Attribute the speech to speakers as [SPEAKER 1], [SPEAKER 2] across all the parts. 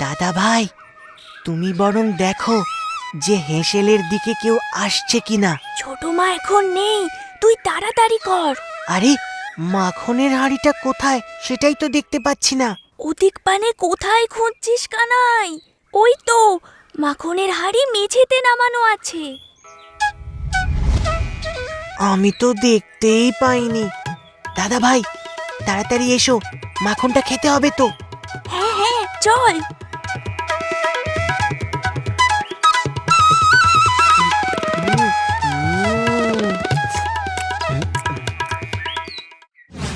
[SPEAKER 1] দাদা ভাই, তুমি বরং দেখো যে হেঁসেলের দিকে কেউ আসছে কিনা।
[SPEAKER 2] ছোট মা এখন নেই, তুই তাড়াতাড়ি কর।
[SPEAKER 1] আরে, মাখনের হাঁড়িটা কোথায় সেটাই তো দেখতে পাচ্ছি না।
[SPEAKER 2] ওদিক পানে কোথায় খুঁজছিস কানাই? ওই তো মাখনের হাড়ি মেঝেতে নামানো আছে।
[SPEAKER 1] আমি তো দেখতেই পাইনি। দাদা ভাই, তাড়াতাড়ি এসো, মাখনটা খেতে হবে তো।
[SPEAKER 2] হ্যাঁ হ্যাঁ, চল।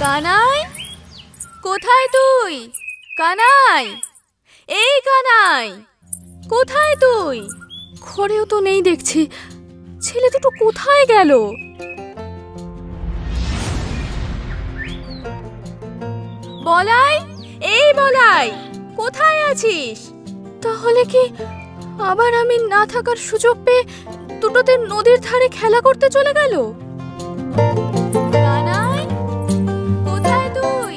[SPEAKER 3] কানাই, কোথায় তুই? কানাই, এই কানাই, কোথায় তুই? ঘরেও তো নেই দেখছি। ছেলে দুটো কোথায় গেল? বলাই, এই বলাই, কোথায় আছিস? তাহলে কি আবার আমি না থাকার সুযোগ পেয়ে দুটোতে নদীর ধারে খেলা করতে চলে গেল? কানাই, কোথায় তুই?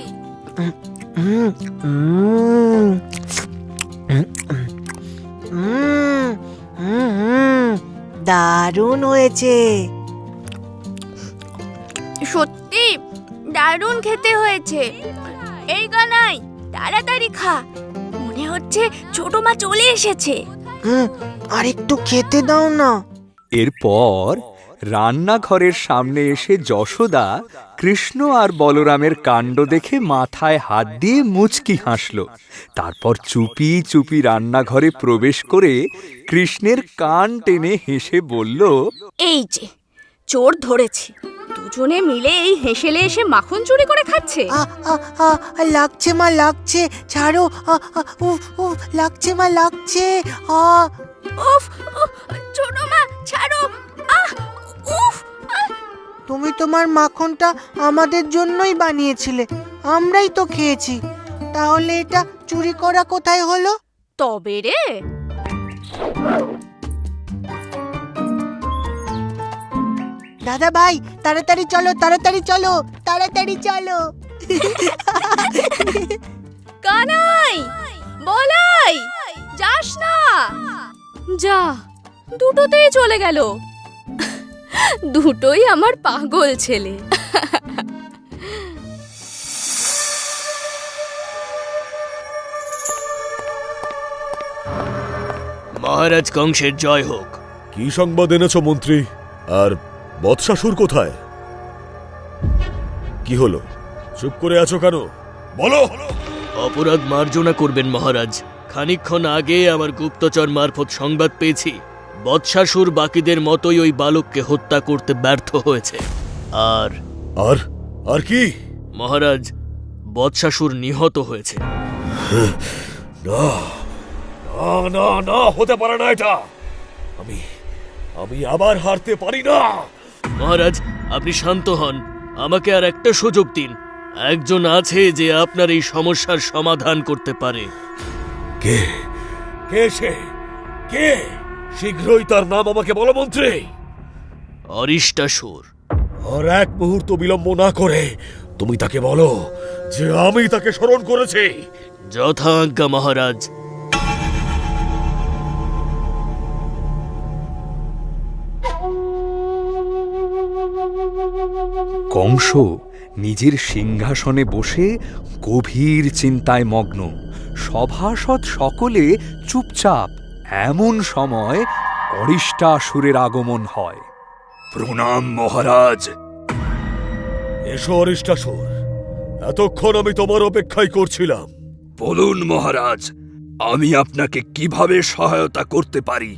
[SPEAKER 1] দারুণ হয়েছে।
[SPEAKER 2] সত্যি দারুণ খেতে হয়েছে। এই কানাই, তাড়াতাড়ি খা, মনে হচ্ছে ছোট মা চলে এসেছে।
[SPEAKER 1] আর একটু খেতে দাও না।
[SPEAKER 4] এরপর রান্নাঘরের সামনে এসে যশোদা কৃষ্ণ আর বলরামের কাণ্ড দেখে মাথায় হাত দিয়ে মুচকি হাসল। তারপর চুপি চুপি রান্নাঘরে প্রবেশ করে কৃষ্ণের কান টেনে হেসে বলল,
[SPEAKER 3] এই যে চোর ধরেছি। দুজনে মিলে এই হেসেলে এসে মাখন চুরি করে খাচ্ছে।
[SPEAKER 1] লাগছে মা, লাগছে, ছাড়ো। লাগছে মা, লাগছে।
[SPEAKER 2] উফ, ছোট মা ছাড়ো। উফ।
[SPEAKER 1] তুমি তোমার মাখনটা আমাদের জন্যই বানিয়েছিলে, আমরাই তো খেয়েছি। তাহলে এটা চুরি করা কোথায় হলো?
[SPEAKER 3] তবে রে,
[SPEAKER 1] দাদা ভাই, তাড়াতাড়ি চলো, তাড়াতাড়ি চলো, তাড়াতাড়ি চলো।
[SPEAKER 3] কানাই, বলাই, যাস না। যা, দুটোতেই চলে গেল। দুটোই আমার পাগল ছেলে।
[SPEAKER 5] মহারাজ কংসের জয় হোক।
[SPEAKER 6] কি সংবাদ এনেছো মন্ত্রী? আর বৎসাসুর কোথায়? কি হলো, চুপ করে আছো কেন? বলো।
[SPEAKER 5] অপরাধ মার্জনা করবেন মহারাজ। খানিকক্ষণ আগে আমার গুপ্তচর মারফত সংবাদ পেয়েছি বৎসাসুর বাকিদের মতোই ওই বালককে হত্যা করতে ব্যর্থ হয়েছে। আর
[SPEAKER 6] আর আর কি?
[SPEAKER 5] মহারাজ, বৎসাসুর নিহত হয়েছে।
[SPEAKER 6] না না না না, হতে পারে না এটা। আমি আবার হারতে পারি না।
[SPEAKER 5] মহারাজ, আপনি শান্ত হন, আমাকে আর একটা সুযোগ দিন। একজন আছে যে আপনার এই সমস্যার সমাধান করতে পারে।
[SPEAKER 6] কে কে সে? কে? শীঘ্রই তার নাম আমাকে বলো মন্ত্রী।
[SPEAKER 5] অরিষ্টাসুর।
[SPEAKER 6] আর এক মুহূর্ত বিলম্ব না করে তুমি তাকে বলো যে আমি তাকে স্মরণ করেছি।
[SPEAKER 5] যথা আজ্ঞা মহারাজ।
[SPEAKER 4] কংস নিজের সিংহাসনে বসে গভীর চিন্তায় মগ্ন। সভাসদ সকলে চুপচাপ। এমন সময় অরিষ্টাসুরের আগমন হয়।
[SPEAKER 6] প্রণাম মহারাজ। এসো অরিষ্টাসুর, এতক্ষণ আমি তোমার অপেক্ষাই করছিলাম।
[SPEAKER 7] বলুন মহারাজ, আমি আপনাকে কিভাবে সহায়তা করতে পারি?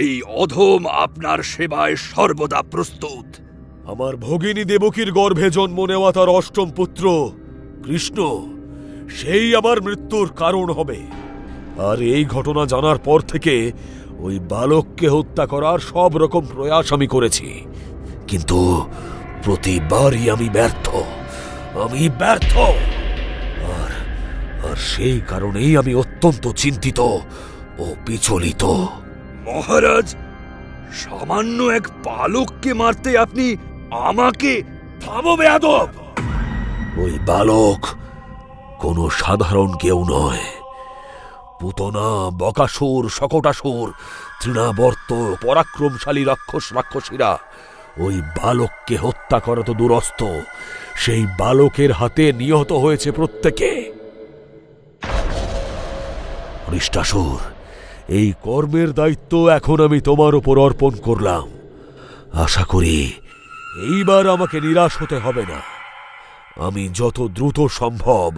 [SPEAKER 7] এই অধম আপনার সেবায় সর্বদা প্রস্তুত।
[SPEAKER 6] আমার ভগিনী দেবকীর গর্ভে জন্ম নেওয়া তার অষ্টম পুত্র কৃষ্ণ, সেই আমার মৃত্যুর কারণ হবে। আর এই ঘটনা জানার পর থেকে ওই বালককে হত্যা করার সব রকম প্রয়াস আমি করেছি, কিন্তু প্রতিবারই আমি ব্যর্থ। আর সেই কারণেই আমি অত্যন্ত চিন্তিত ও বিচলিত।
[SPEAKER 7] মহারাজ, সামান্য এক বালককে মারতে আপনি আমাকে?
[SPEAKER 6] থামো বেয়াদব! ওই বালক কোনো সাধারণ কেউ নয়, পুতনা, বকাসুর, শকটাসুর, তৃণাবর্ত, পরাক্রমশালী রাক্ষসীরা ওই বালককে হত্যা করা তো দুরস্ত, সেই বালকের হাতে নিহত হয়েছে প্রত্যেকে। অরিষ্টাসুর, এই কর্মের দায়িত্ব এখন আমি তোমার উপর অর্পণ করলাম। আশা করি এইবার আমাকে নিরাশ হতে হবে না। আমি যত দ্রুত সম্ভব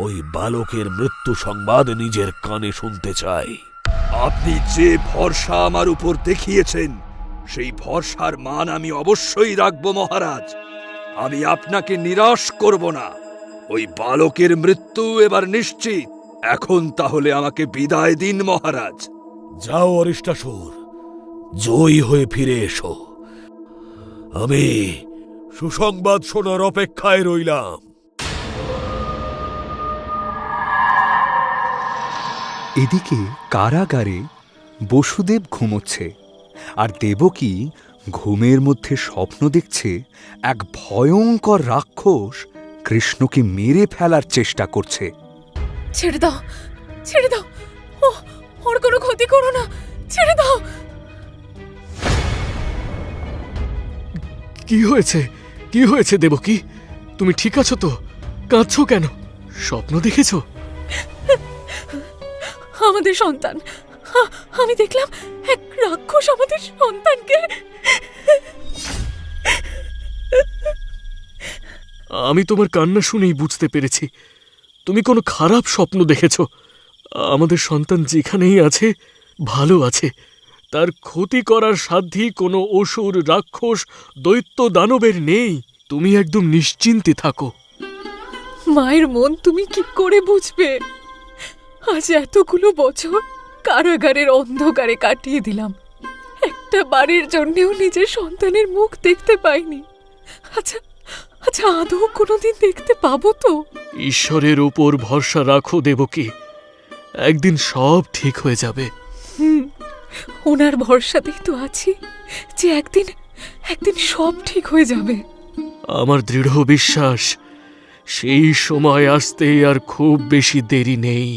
[SPEAKER 6] ওই বালকের মৃত্যু সংবাদ নিজের কানে শুনতে চাই।
[SPEAKER 7] আপনি যে ভরসা আমার উপর দেখিয়েছেন সেই ভরসার মান আমি অবশ্যই রাখব মহারাজ। আমি আপনাকে নিরাশ করব না। ওই বালকের মৃত্যু এবার নিশ্চিত। এখন তাহলে আমাকে বিদায় দিন মহারাজ।
[SPEAKER 6] যাও অরিষ্টাসুর, জয়ী হয়ে ফিরে এসো। আমি সুসংবাদ শোনার অপেক্ষায় রইলাম।
[SPEAKER 4] এদিকে কারাগারে বসুদেব ঘুমোচ্ছে, আর দেবকী ঘুমের মধ্যে স্বপ্ন দেখছে এক ভয়ঙ্কর রাক্ষস কৃষ্ণকে মেরে ফেলার চেষ্টা করছে।
[SPEAKER 3] ছেড়ে দাও, ছেড়ে দাও, ওর কোনো ক্ষতি করো না, ছেড়ে দাও।
[SPEAKER 5] কি হয়েছে? কি হয়েছে দেবকী? তুমি ঠিক আছো তো? কাঁদছো কেন? স্বপ্ন দেখেছো?
[SPEAKER 3] আমাদের সন্তান, আমি দেখলাম এক রাক্ষস আমাদের সন্তানকে।
[SPEAKER 5] আমি তোমার কান্না শুনেই বুঝতে পেরেছি তুমি কোনো খারাপ স্বপ্ন দেখেছো। আমাদের সন্তান যেখানেই আছে ভালো আছে। তার ক্ষতি করার সাধ্যি কোনো অসুর, রাক্ষস, দৈত্য, দানবের নেই। তুমি একদম নিশ্চিন্তে থাকো।
[SPEAKER 3] মায়ের মন তুমি কি করে বুঝবে? আজ এতগুলো বছর কারাগারের অন্ধকারে কাটিয়ে দিলাম, একটা বাড়ির জন্যেও নিজের সন্তানের মুখ দেখতে পাইনি। আচ্ছা আচ্ছা, আদৌ কোনোদিন দেখতে পাবো তো?
[SPEAKER 5] ঈশ্বরের উপর ভরসা রাখো দেবকী, একদিন সব ঠিক হয়ে যাবে।
[SPEAKER 3] ওনার ভরসাতেই তো আছি যে একদিন একদিন সব ঠিক হয়ে যাবে।
[SPEAKER 5] আমার দৃঢ় বিশ্বাস সেই সময় আসতে আর খুব বেশি দেরি নেই।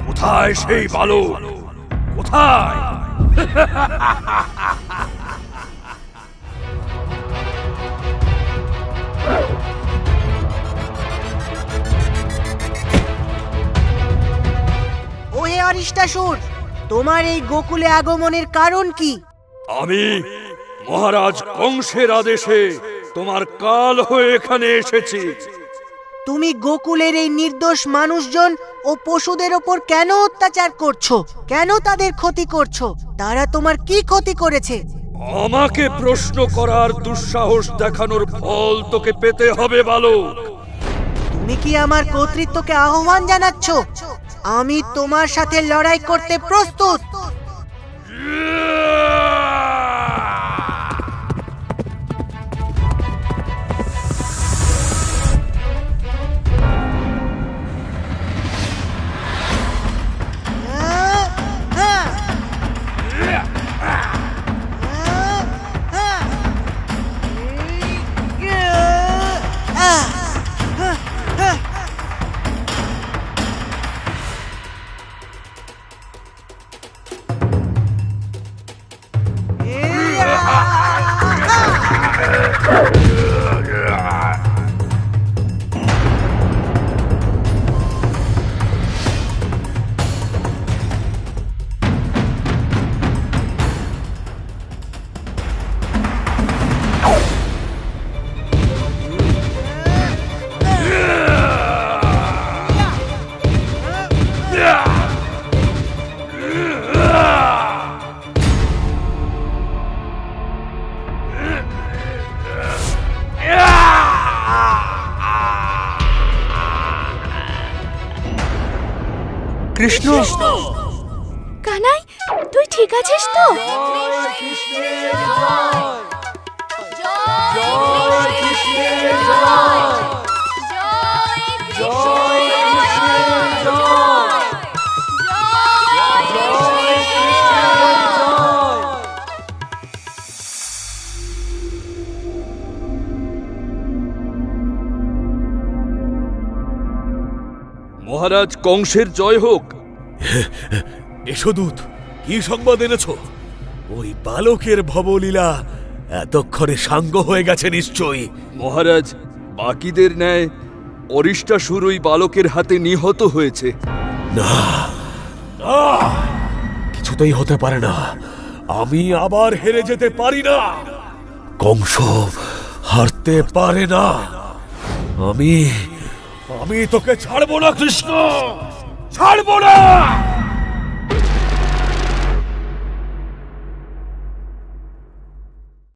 [SPEAKER 7] কোথায় সেই বালক? কোথায়?
[SPEAKER 1] ওহে অরিষ্টাসুর, তোমার এই গোকুলে আগমনের কারণ কি?
[SPEAKER 7] আমি মহারাজ কংসের আদেশে তোমার কাল হয়ে এখানে এসেছি।
[SPEAKER 1] তুমি গোকুলের এই নির্দোষ মানুষজন ও পশুদের ওপর কেন অত্যাচার করছো? কেন তাদের ক্ষতি করছো? তারা তোমার কি ক্ষতি করেছে?
[SPEAKER 7] আমাকে প্রশ্ন করার দুঃসাহস দেখানোর ফল তোকে পেতে হবে বালক।
[SPEAKER 1] তুমি কি আমার কর্তৃত্বকে আহ্বান জানাচ্ছ? আমি তোমার সাথে লড়াই করতে প্রস্তুত।
[SPEAKER 4] কৃষ্ণ
[SPEAKER 2] কানাই, তুই ঠিক আছিস তো?
[SPEAKER 7] মহারাজ, কংসের জয় হোক।
[SPEAKER 6] এসো দূত, কি সংবাদ এনেছ? ওই বালকের ভবলীলা এতক্ষণে সাঙ্গ হয়ে গেছে নিশ্চয়ই।
[SPEAKER 7] মহারাজ, বাকিদের ন্যায় অরিষ্টাসুর ওই বালকের হাতে নিহত হয়েছে।
[SPEAKER 6] না, কিছুতেই হতে পারে না। আমি আবার হেরে যেতে পারি না। কংস হারতে পারে না। আমি তোকে ছাড়বো না কৃষ্ণ, ছাড়বো না।